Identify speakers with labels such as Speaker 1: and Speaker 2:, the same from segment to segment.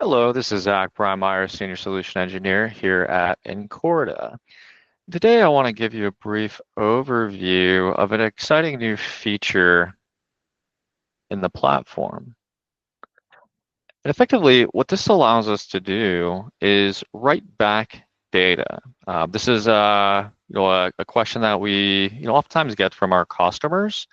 Speaker 1: Hello, this is Zach Breimeyer, Senior Solution Engineer here at Incorda. Today, I want to give you a brief overview of an exciting new feature in the platform. And effectively, what this allows us to do is write back data. This is a question that we oftentimes get from our customers,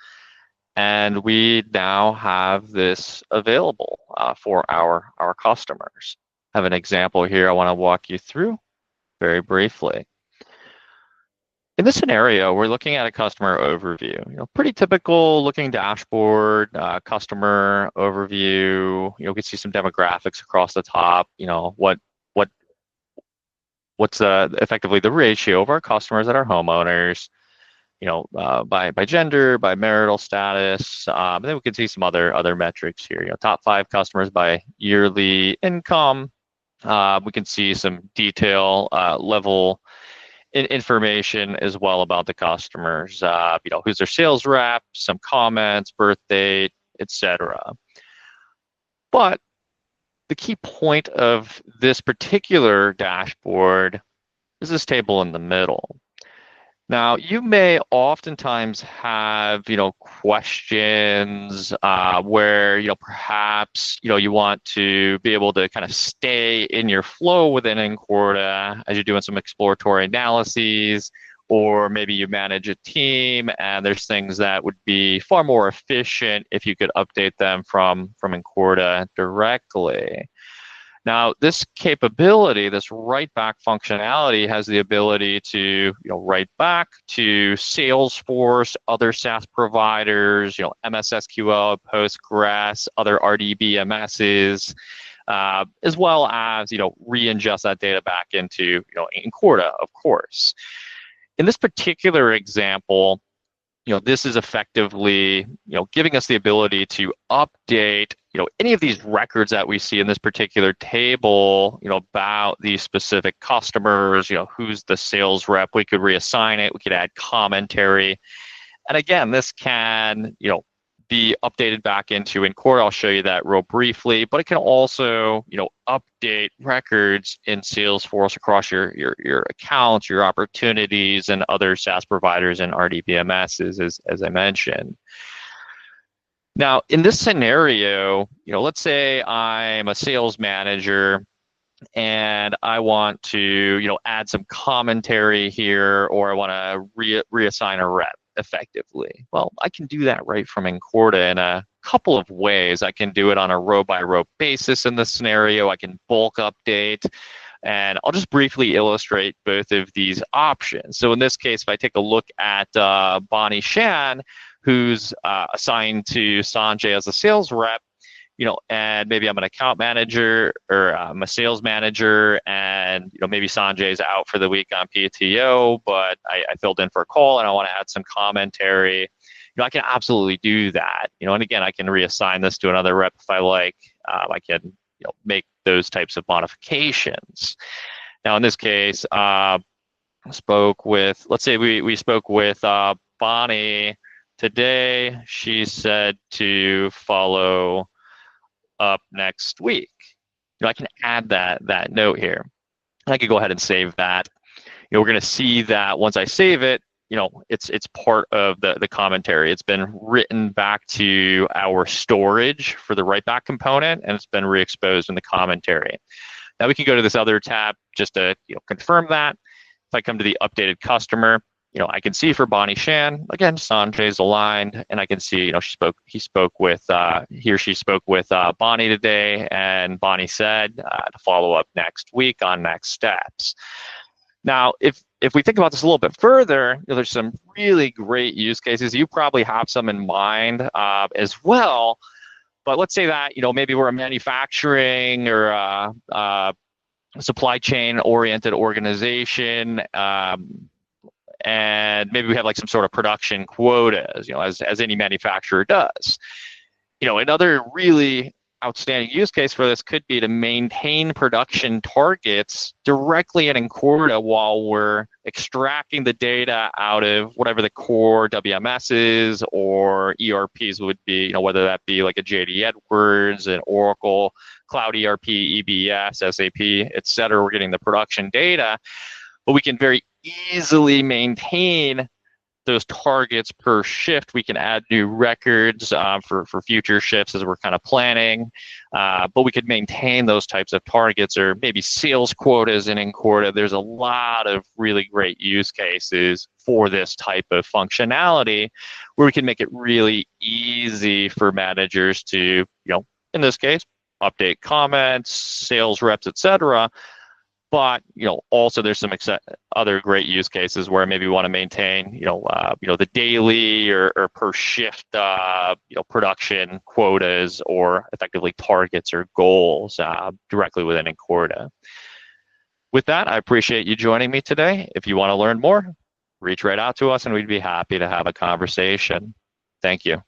Speaker 1: and we now have this available for our customers. I have an example here I want to walk you through very briefly. In this scenario, we're looking at a customer overview. Pretty typical looking dashboard, customer overview. You can see some demographics across the top. What what's effectively the ratio of our customers that are homeowners. By gender, by marital status. And then we can see some other metrics here. Top 5 customers by yearly income. We can see some detail level information as well about the customers. Who's their sales rep, some comments, birth date, etc. But the key point of this particular dashboard is this table in the middle. Now, you may oftentimes have, questions where, perhaps, you want to be able to kind of stay in your flow within Incorda as you're doing some exploratory analyses, or maybe you manage a team and there's things that would be far more efficient if you could update them from Incorda directly. Now, this capability, this write back functionality, has the ability to write back to Salesforce, other SaaS providers, MS SQL, Postgres, other RDBMSs, as well as re-ingest that data back into Incorda, of course. In this particular example, this is effectively, giving us the ability to update, any of these records that we see in this particular table, about these specific customers, who's the sales rep. We could reassign it. We could add commentary. And again, this can, be updated back into Incorda. I'll show you that real briefly, but it can also, update records in Salesforce across your accounts, your opportunities, and other SaaS providers and RDBMSs, as I mentioned. Now, in this scenario, let's say I'm a sales manager and I want to, add some commentary here, or I want to reassign a rep effectively. Well, I can do that right from Incorda in a couple of ways. I can do it on a row by row basis in this scenario. I can bulk update, and I'll just briefly illustrate both of these options. So in this case, if I take a look at Bonnie Shan, who's assigned to Sanjay as a sales rep, and maybe I'm an account manager or I'm a sales manager, and maybe Sanjay's out for the week on PTO, but I filled in for a call and I want to add some commentary. I can absolutely do that. And again, I can reassign this to another rep if I like. I can make those types of modifications. Now, in this case, let's say we spoke with Bonnie today. She said to follow up next week. I can add that note here. I could go ahead and save that. We're going to see that once I save it, it's part of the commentary. It's been written back to our storage for the write back component, and it's been re-exposed in the commentary. Now we can go to this other tab just to confirm that. If I come to the updated customer, I can see for Bonnie Shan, again, Sanjay's aligned, and I can see, he spoke with Bonnie today, and Bonnie said to follow up next week on next steps. Now, if we think about this a little bit further, there's some really great use cases. You probably have some in mind as well, but let's say that, maybe we're a manufacturing or a supply chain oriented organization, and maybe we have like some sort of production quotas, as any manufacturer does. Another really outstanding use case for this could be to maintain production targets directly in Encorta while we're extracting the data out of whatever the core WMSs or ERPs would be, whether that be like a JD Edwards, an Oracle, Cloud ERP, EBS, SAP, et cetera. We're getting the production data, but we can very easily maintain those targets per shift. We can add new records for future shifts as we're kind of planning, but we could maintain those types of targets or maybe sales quotas in Encorta. There's a lot of really great use cases for this type of functionality where we can make it really easy for managers to, in this case, update comments, sales reps, etc. But also there's some other great use cases where maybe we want to maintain the daily or per shift production quotas or effectively targets or goals directly within Encorta. With that, I appreciate you joining me today. If you want to learn more, reach right out to us and we'd be happy to have a conversation. Thank you.